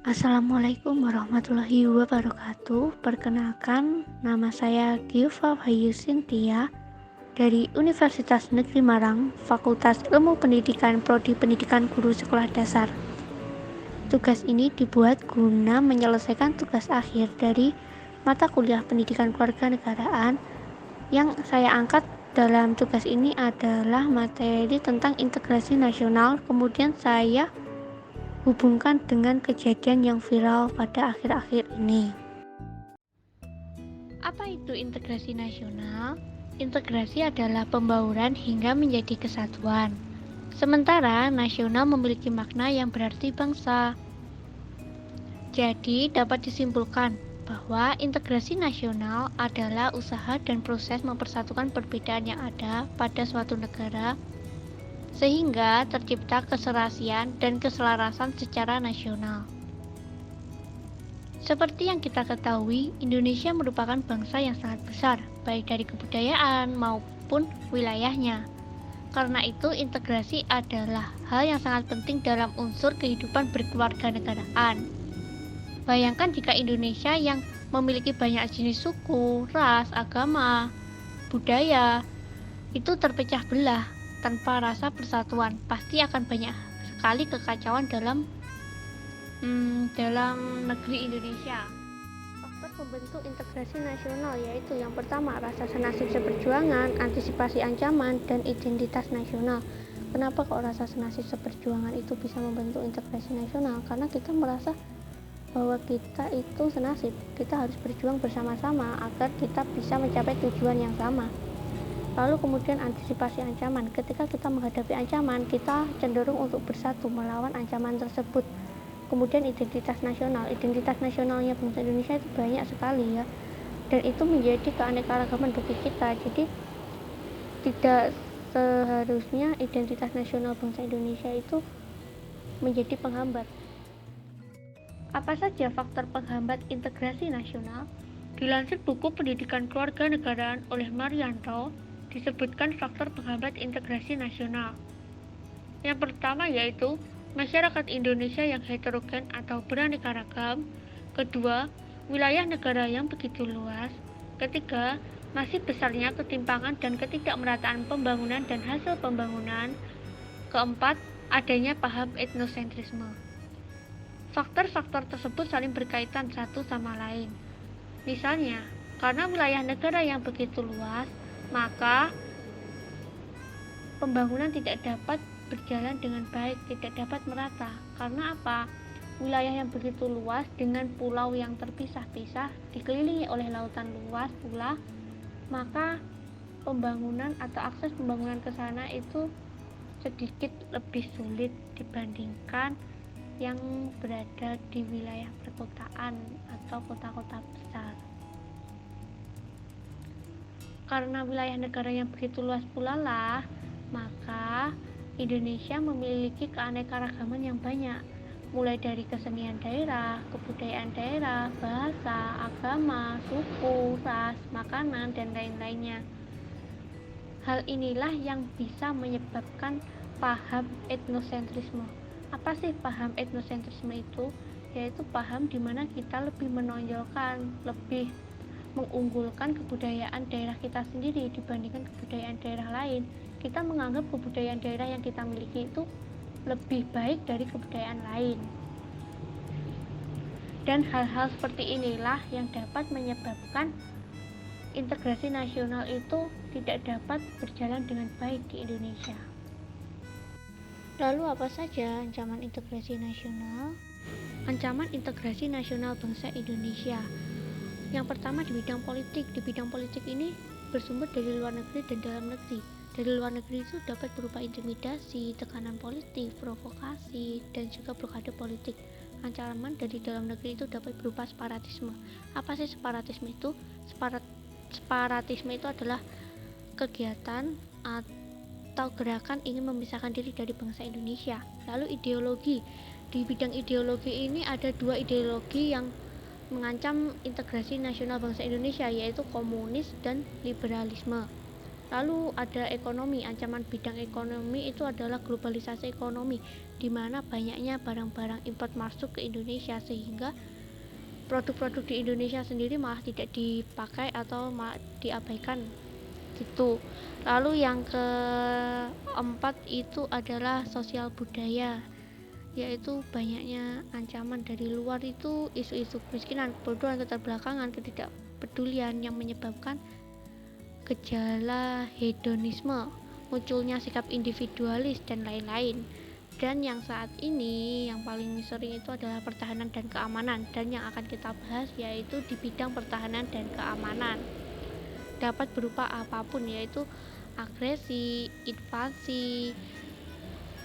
Assalamualaikum warahmatullahi wabarakatuh. Perkenalkan, nama saya Giova Bayu Sintia dari Universitas Negeri Malang, Fakultas Ilmu Pendidikan Prodi Pendidikan Guru Sekolah Dasar. Tugas ini dibuat guna menyelesaikan tugas akhir dari mata kuliah Pendidikan Kewarganegaraan. Yang saya angkat dalam tugas ini adalah materi tentang integrasi nasional. Kemudian saya hubungkan dengan kejadian yang viral pada akhir-akhir ini. Apa itu integrasi nasional? Integrasi adalah pembauran hingga menjadi kesatuan. Sementara nasional memiliki makna yang berarti bangsa. Jadi dapat disimpulkan bahwa integrasi nasional adalah usaha dan proses mempersatukan perbedaan yang ada pada suatu negara sehingga tercipta keserasian dan keselarasan secara nasional. Seperti yang kita ketahui, Indonesia merupakan bangsa yang sangat besar, baik dari kebudayaan maupun wilayahnya. Karena itu, integrasi adalah hal yang sangat penting dalam unsur kehidupan berkewarganegaraan. Bayangkan jika Indonesia yang memiliki banyak jenis suku, ras, agama, budaya, itu terpecah belah tanpa rasa persatuan, pasti akan banyak sekali kekacauan dalam negeri Indonesia. Faktor pembentuk integrasi nasional yaitu yang pertama, rasa senasib seperjuangan, antisipasi ancaman, dan identitas nasional. Kenapa kok rasa senasib seperjuangan itu bisa membentuk integrasi nasional? Karena kita merasa bahwa kita itu senasib, kita harus berjuang bersama-sama agar kita bisa mencapai tujuan yang sama. Lalu kemudian antisipasi ancaman. Ketika kita menghadapi ancaman, kita cenderung untuk bersatu melawan ancaman tersebut. Kemudian identitas nasional. Identitas nasionalnya bangsa Indonesia itu banyak sekali ya. Dan itu menjadi keanekaragaman bagi kita. Jadi tidak seharusnya identitas nasional bangsa Indonesia itu menjadi penghambat. Apa saja faktor penghambat integrasi nasional? Dilansir buku Pendidikan Kewarganegaraan oleh Marianto, disebutkan faktor penghambat integrasi nasional. Yang pertama yaitu masyarakat Indonesia yang heterogen atau beraneka ragam. Kedua, wilayah negara yang begitu luas. Ketiga, masih besarnya ketimpangan dan ketidakmerataan pembangunan dan hasil pembangunan. Keempat, adanya paham etnosentrisme. Faktor-faktor tersebut saling berkaitan satu sama lain. Misalnya, karena wilayah negara yang begitu luas, maka pembangunan tidak dapat berjalan dengan baik, tidak dapat merata. Karena apa? Wilayah yang begitu luas dengan pulau yang terpisah-pisah, dikelilingi oleh lautan luas pula, maka pembangunan atau akses pembangunan ke sana itu sedikit lebih sulit dibandingkan yang berada di wilayah perkotaan atau kota-kota besar. Karena wilayah negara yang begitu luas pula lah, maka Indonesia memiliki keanekaragaman yang banyak, mulai dari kesenian daerah, kebudayaan daerah, bahasa, agama, suku, ras, makanan, dan lain-lainnya. Hal inilah yang bisa menyebabkan paham etnosentrisme. Apa sih paham etnosentrisme itu? Yaitu paham di mana kita lebih menonjolkan, lebih mengunggulkan kebudayaan daerah kita sendiri dibandingkan kebudayaan daerah lain. Kita menganggap kebudayaan daerah yang kita miliki itu lebih baik dari kebudayaan lain. Dan hal-hal seperti inilah yang dapat menyebabkan integrasi nasional itu tidak dapat berjalan dengan baik di Indonesia. Lalu apa saja ancaman integrasi nasional? Ancaman integrasi nasional bangsa Indonesia. Yang pertama di bidang politik. Di bidang politik ini bersumber dari luar negeri dan dalam negeri. Dari luar negeri itu dapat berupa intimidasi, tekanan politik, provokasi, dan juga blokade politik. Ancaman dari dalam negeri itu dapat berupa separatisme. Apa sih separatisme itu? Separatisme itu adalah kegiatan atau gerakan ingin memisahkan diri dari bangsa Indonesia. Lalu ideologi. Di bidang ideologi ini ada dua ideologi yang mengancam integrasi nasional bangsa Indonesia, yaitu komunis dan liberalisme. Lalu ada ekonomi. Ancaman bidang ekonomi itu adalah globalisasi ekonomi, di mana banyaknya barang-barang import masuk ke Indonesia sehingga produk-produk di Indonesia sendiri malah tidak dipakai atau malah diabaikan gitu. Lalu yang keempat itu adalah sosial budaya, yaitu banyaknya ancaman dari luar, itu isu-isu kemiskinan, kebodohan, keterbelakangan, ketidakpedulian yang menyebabkan gejala hedonisme, munculnya sikap individualis dan lain-lain. Dan yang saat ini yang paling sering itu adalah pertahanan dan keamanan, dan yang akan kita bahas yaitu di bidang pertahanan dan keamanan. Dapat berupa apapun, yaitu agresi, invasi,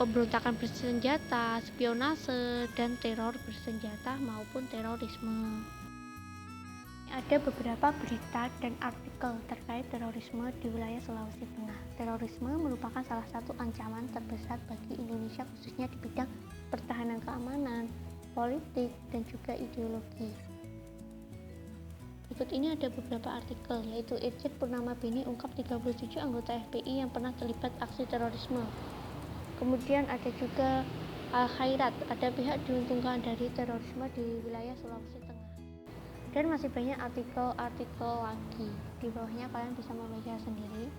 pemberontakan bersenjata, spionase, dan teror bersenjata maupun terorisme. Ada beberapa berita dan artikel terkait terorisme di wilayah Sulawesi Tengah. Terorisme merupakan salah satu ancaman terbesar bagi Indonesia, khususnya di bidang pertahanan keamanan, politik, dan juga ideologi. Berikut ini ada beberapa artikel, yaitu Irjen Purnama Beni ungkap 37 anggota FPI yang pernah terlibat aksi terorisme. Kemudian ada juga Al-Khairat, ada pihak diuntungkan dari terorisme di wilayah Sulawesi Tengah. Dan masih banyak artikel-artikel lagi, di bawahnya kalian bisa membaca sendiri.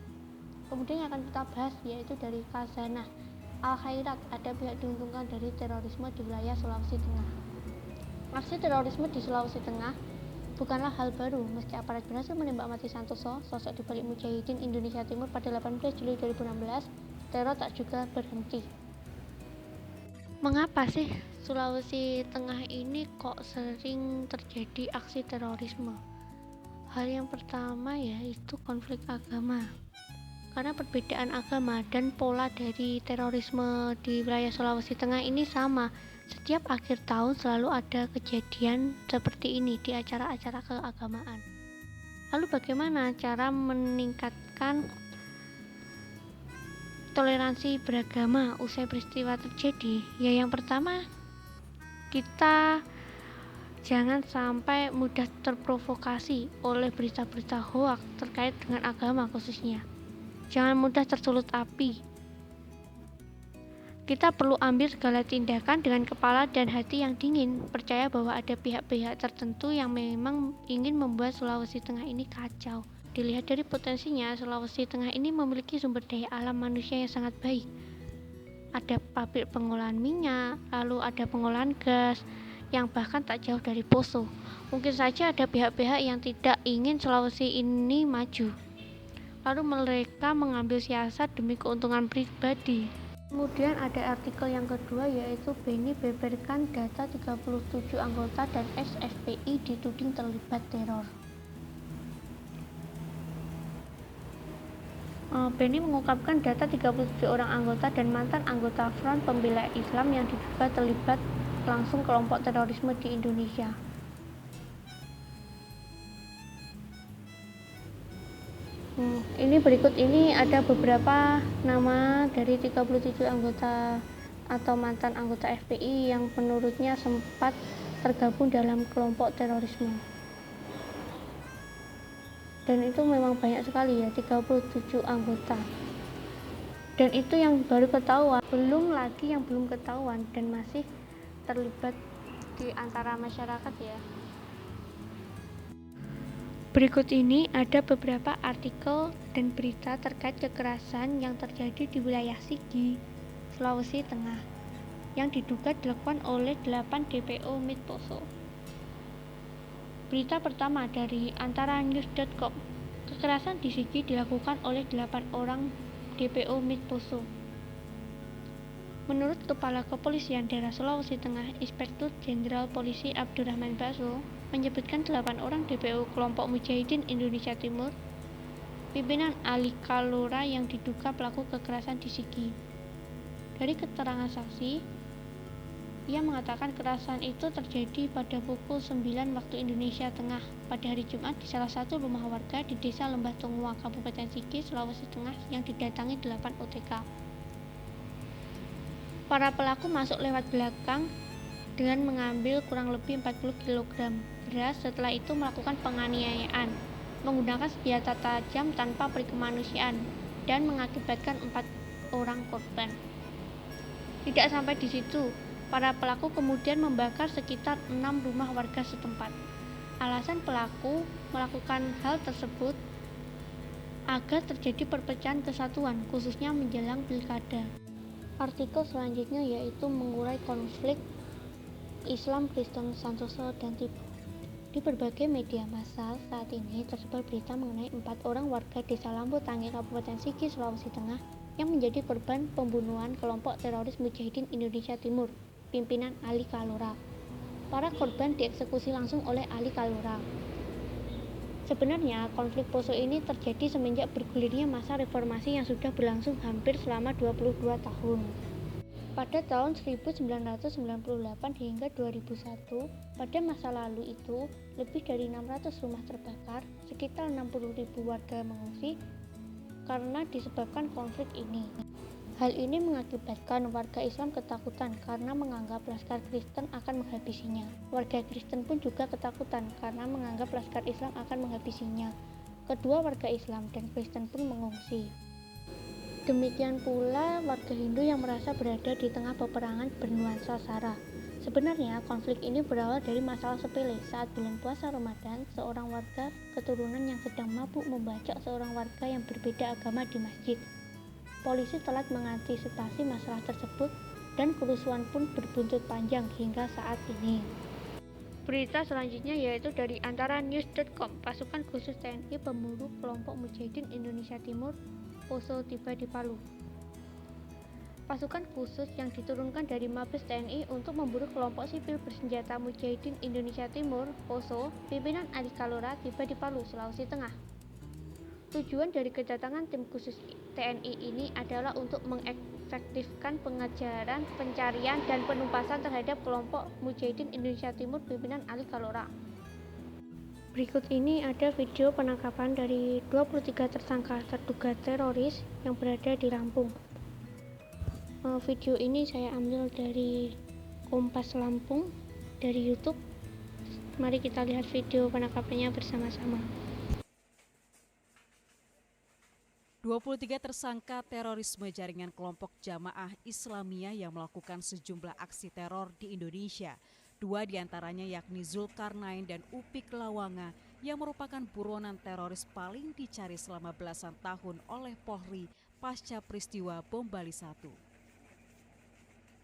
Kemudian yang akan kita bahas yaitu dari Khazanah. Al-Khairat, ada pihak diuntungkan dari terorisme di wilayah Sulawesi Tengah. Aksi terorisme di Sulawesi Tengah bukanlah hal baru. Meski aparat berhasil menembak mati Santoso, sosok dibalik Mujahidin Indonesia Timur pada 18 Juli 2016, teror tak juga berhenti. Mengapa sih Sulawesi Tengah ini kok sering terjadi aksi terorisme? Hal yang pertama yaitu konflik agama. Karena perbedaan agama dan pola dari terorisme di wilayah Sulawesi Tengah ini sama. Setiap akhir tahun selalu ada kejadian seperti ini di acara-acara keagamaan. Lalu bagaimana cara meningkatkan toleransi beragama usai peristiwa terjadi? Ya, yang pertama, kita jangan sampai mudah terprovokasi oleh berita-berita hoaks terkait dengan agama khususnya. Jangan mudah tersulut api. Kita perlu ambil segala tindakan dengan kepala dan hati yang dingin, percaya bahwa ada pihak-pihak tertentu yang memang ingin membuat Sulawesi Tengah ini kacau. Dilihat dari potensinya, Sulawesi Tengah ini memiliki sumber daya alam manusia yang sangat baik. Ada pabrik pengolahan minyak, lalu ada pengolahan gas, yang bahkan tak jauh dari Poso. Mungkin saja ada pihak-pihak yang tidak ingin Sulawesi ini maju, lalu mereka mengambil siasat demi keuntungan pribadi. Kemudian ada artikel yang kedua, yaitu Beni beberkan data 37 anggota dan ex-FPI dituding terlibat teror. Beni mengungkapkan data 37 orang anggota dan mantan anggota Front Pembela Islam yang diduga terlibat langsung kelompok terorisme di Indonesia. Ini berikut ini ada beberapa nama dari 37 anggota atau mantan anggota FPI yang menurutnya sempat tergabung dalam kelompok terorisme. Dan itu memang banyak sekali ya, 37 anggota. Dan itu yang baru ketahuan, belum lagi yang belum ketahuan dan masih terlibat di antara masyarakat ya. Berikut ini ada beberapa artikel dan berita terkait kekerasan yang terjadi di wilayah Sigi, Sulawesi Tengah, yang diduga dilakukan oleh 8 DPO MIT Poso. Berita pertama dari antaranews.com. Kekerasan di Sigi dilakukan oleh 8 orang DPO MIT Poso. Menurut Kepala Kepolisian Daerah Sulawesi Tengah, Inspektur Jenderal Polisi Abdurrahman Baso, menyebutkan 8 orang DPO kelompok Mujahidin Indonesia Timur, pimpinan Ali Kalora yang diduga pelaku kekerasan di Sigi. Dari keterangan saksi, ia mengatakan kekerasan itu terjadi pada pukul 9 waktu Indonesia Tengah pada hari Jumat di salah satu rumah warga di Desa Lembah Tongua, Kabupaten Sigi, Sulawesi Tengah yang didatangi 8 OTK. Para pelaku masuk lewat belakang dengan mengambil kurang lebih 40 kg beras. Setelah itu melakukan penganiayaan menggunakan senjata tajam tanpa perikemanusiaan. dan mengakibatkan 4 orang korban. Tidak sampai di situ, para pelaku kemudian membakar sekitar 6 rumah warga setempat. Alasan pelaku melakukan hal tersebut agar terjadi perpecahan kesatuan, khususnya menjelang pilkada. Artikel selanjutnya yaitu mengurai konflik Islam, Kristen, Santoso, dan Tibo. Di berbagai media massa saat ini tersebar berita mengenai 4 orang warga desa Lampu Tangi, Kabupaten Sigi, Sulawesi Tengah yang menjadi korban pembunuhan kelompok teroris Mujahidin Indonesia Timur, pimpinan Ali Kalora. Para korban dieksekusi langsung oleh Ali Kalora. Sebenarnya konflik Poso ini terjadi semenjak bergulirnya masa reformasi yang sudah berlangsung hampir selama 22 tahun. Pada tahun 1998 hingga 2001, pada masa lalu itu, lebih dari 600 rumah terbakar, sekitar 60.000 warga mengungsi karena disebabkan konflik ini. Hal ini mengakibatkan warga Islam ketakutan karena menganggap Laskar Kristen akan menghabisinya. Warga Kristen pun juga ketakutan karena menganggap Laskar Islam akan menghabisinya. Kedua warga Islam dan Kristen pun mengungsi. Demikian pula warga Hindu yang merasa berada di tengah peperangan bernuansa SARA. Sebenarnya konflik ini berawal dari masalah sepele. Saat bulan puasa Ramadan, seorang warga keturunan yang sedang mabuk membacok seorang warga yang berbeda agama di masjid. Polisi telat mengantisipasi masalah tersebut dan kerusuhan pun berbuntut panjang hingga saat ini. Berita selanjutnya yaitu dari antaranews.com. Pasukan khusus TNI pemburu kelompok Mujahidin Indonesia Timur Poso tiba di Palu. Pasukan khusus yang diturunkan dari Mabes TNI untuk memburu kelompok sipil bersenjata Mujahidin Indonesia Timur Poso, pimpinan Ali Kalora tiba di Palu, Sulawesi Tengah. Tujuan dari kedatangan tim khusus TNI ini adalah untuk mengefektifkan pengejaran, pencarian, dan penumpasan terhadap kelompok Mujahidin Indonesia Timur pimpinan Ali Kalora. Berikut ini ada video penangkapan dari 23 tersangka terduga teroris yang berada di Lampung. Video ini saya ambil dari Kompas Lampung dari YouTube. Mari kita lihat video penangkapannya bersama-sama. 23 tersangka terorisme jaringan kelompok Jamaah Islamiyah yang melakukan sejumlah aksi teror di Indonesia. 2 diantaranya yakni Zulkarnain dan Upik Lawanga yang merupakan buronan teroris paling dicari selama belasan tahun oleh Polri pasca peristiwa Bom Bali 1.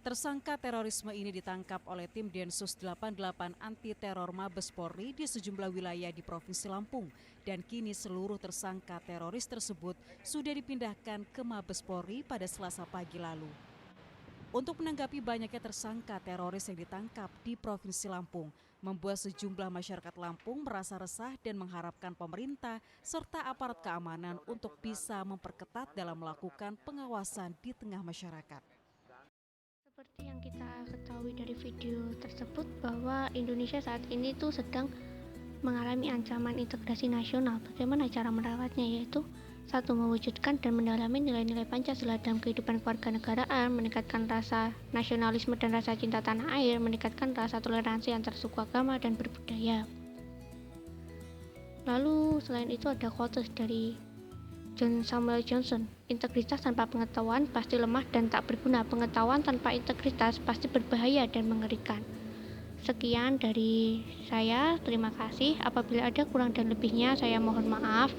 Tersangka terorisme ini ditangkap oleh tim Densus 88 Anti Teror Mabes Polri di sejumlah wilayah di Provinsi Lampung dan kini seluruh tersangka teroris tersebut sudah dipindahkan ke Mabes Polri pada Selasa pagi lalu. Untuk menanggapi banyaknya tersangka teroris yang ditangkap di Provinsi Lampung, membuat sejumlah masyarakat Lampung merasa resah dan mengharapkan pemerintah serta aparat keamanan untuk bisa memperketat dalam melakukan pengawasan di tengah masyarakat. Seperti yang kita ketahui dari video tersebut bahwa Indonesia saat ini tuh sedang mengalami ancaman integrasi nasional. Bagaimana cara merawatnya? Yaitu 1. Mewujudkan dan mendalami nilai-nilai Pancasila dalam kehidupan kewarganegaraan, meningkatkan rasa nasionalisme dan rasa cinta tanah air, meningkatkan rasa toleransi antar suku, agama, dan berbudaya. Lalu selain itu ada quotes dari John Samuel Johnson, integritas tanpa pengetahuan pasti lemah dan tak berguna. Pengetahuan tanpa integritas pasti berbahaya dan mengerikan. Sekian dari saya, terima kasih. Apabila ada kurang dan lebihnya, saya mohon maaf.